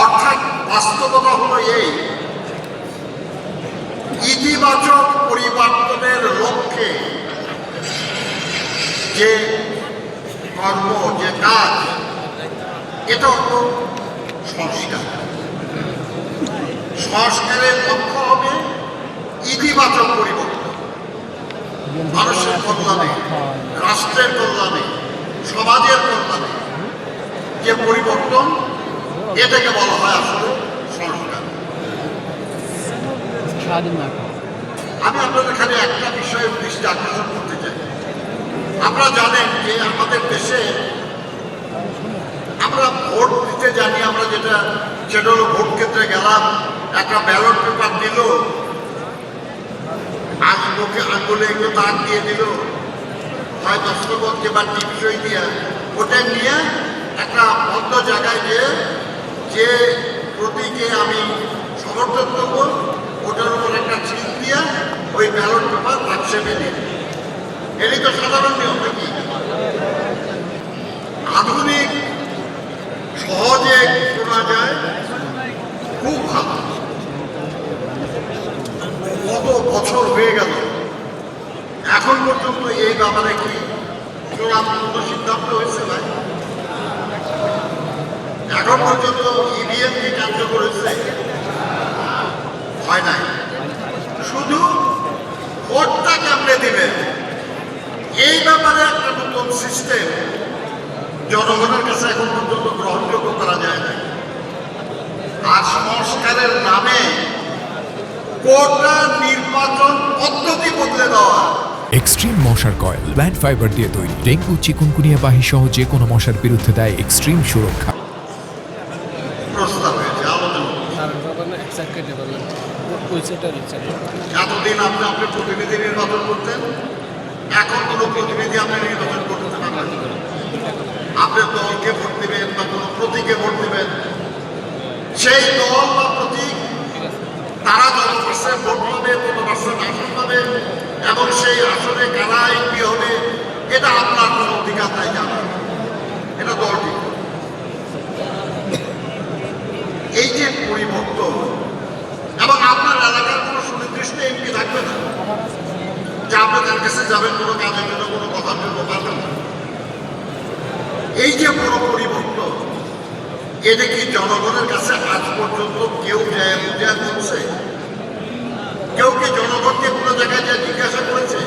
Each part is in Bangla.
অর্থাৎ বাস্তবতা হলো এই, ইতিবাচক পরিবর্তনের লক্ষ্যে যে কর্ম, যে কাজ, এটা হলো সংস্কার। সংস্কারের লক্ষ্য হবে ইতিবাচক পরিবর্তন, মানুষের কল্যাণে, রাষ্ট্রের কল্যাণে, সমাজের কল্যাণে যে পরিবর্তন, এটাকে বলা হয় আসলে সংস্কার। আমি আপনাদের এখানে একটা বিষয়ে দৃষ্টি আকর্ষণ করতে চাই। আপনারা জানেন যে আমাদের দেশে আমরা ভোট দিতে জানি, আমরা সেটা হলো ভোট কেন্দ্রে গেলাম, একটা ব্যালট পেপার দিল, আঙুলে একটু দাগ দিয়ে দিল, হয় দস্তখত বা টিপসই দিয়ে, ওটা নিয়ে একটা বন্ধ জায়গায় গিয়ে যে প্রতীকে আমি সমর্থন করব ওটার উপর একটা চিন দিয়ে ওই ব্যালট পেপার বাক্সে ফেলে। এটাই তো সাধারণ নিয়ম নাকি? আধুনিক সহজে শোনা যায়, খুব ভালো। কত বছর হয়ে গেল, এখন পর্যন্ত এই ব্যাপারে কি চূড়ান্ত সিদ্ধান্ত হয়েছে ভাই? এখন পর্যন্ত ইভিএম কি কার্যকর হয়েছে? হয় নাই। শুধু ভোটটা কেমনে দিবেন, এই ব্যাপারে একটা নতুন সিস্টেম জনগণের কাছে এখন পর্যন্ত গ্রহণযোগ্য করা যায় না। আর সংস্কারের নামে কোটা নির্বাচন পদ্ধতি বদলে দেওয়া। এক্সট্রিম মশার কয়েল প্ল্যান্ট ফাইবার দিয়ে তৈরি, ডেঙ্গু, চিকুনগুনিয়া বাহি সহ যে কোনো মশার বিরুদ্ধে দেয় এক্সট্রিম সুরক্ষা। প্রস্তাব হয়েছে, আলোচনা। এতদিন আপনি আপনার প্রতিনিধি নির্বাচন করতেন, এখন কোনো প্রতিনিধি আপনি নির্বাচন করতে পারবেন। আপনার দলকে ভোট দেবেন বা কোনো প্রতীকে ভোট দেবেন, সেই দল বা প্রতীক তারা যত পার্সেন্ট ভোট পাবে, তত পার্সেন্ট আসন পাবে, এবং সেই আসনে কারা এমপি হবে এটা আপনার কোনো অধিকার নাই জানার, এটা দল ঠিক। এই যে পরিবর্তন, এবং আপনার এলাকার কোনো সুনির্দিষ্ট এমপি থাকবে না যে আপনাদের কাছে যাবেন কোনো কাজের জন্য, কোনো কথার জন্য পারবেন না। এই যে বড় পরিবর্তন, এটা কি জনগণের কাছে আজ পর্যন্ত কেউ বুঝে বলছে? কেউ কি জনগণকে কোনো জায়গায় যে জিজ্ঞাসা করেছে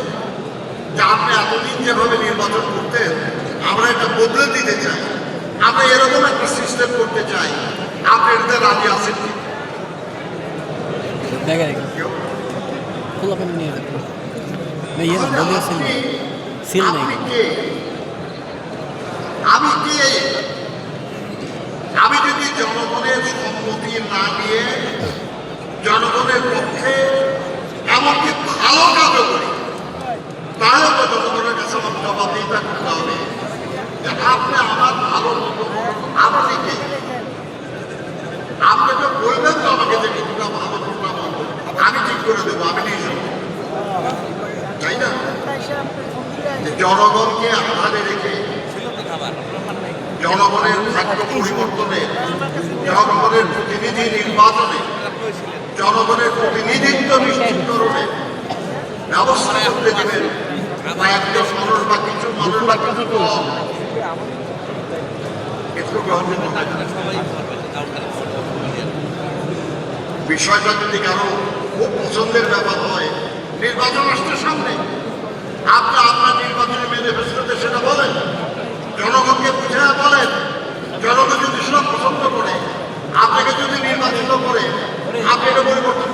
যে আপনি এতদিন যেভাবে নির্বাচন করতেন, আমরা এটা বদলে দিতে চাই, আমরা এরকম একটা সিস্টেম করতে চাই, আপনি এটাতে রাজি আছেন কি? আমি যদি জনগণের সম্মতি না নিয়ে জনগণের পক্ষে এমনকি ভালো কাজও করি, তাহলে তো জনগণের কাছে আমার জবাবদিহিতা করতে হবে যে আপনি আমার ভালো মতো আপনি কে? আপনি তো বলবেন তো আমাকে যে কোনটা ভালো কোনটা মন্দ, আমি ঠিক করে দেবো, আমি নিজে, তাই না? জনগণকে আধারে রেখে জনগণের ভাগ্য পরিবর্তনে, জনগণের প্রতিনিধি নির্বাচনে, জনগণের প্রতিনিধিত্ব নিশ্চিতকরণে ব্যবস্থা করতে দেবেন একজন মানুষ বা কিছু মানুষ বা কিছু দল, একটু গ্রহণযোগ্য হয় না। বিষয়টা যদি কারো খুব পছন্দের ব্যাপার হয়, নির্বাচন আসতে সামনে, আপনি আপনার নির্বাচনের ম্যানিফেস্টোতে সেটা বলেন, জনগণকে বুঝে বলেন। জনগণ যদি সেটা পছন্দ করে, আপনাকে যদি নির্বাচিত করে, আপনি এটা পরিবর্তন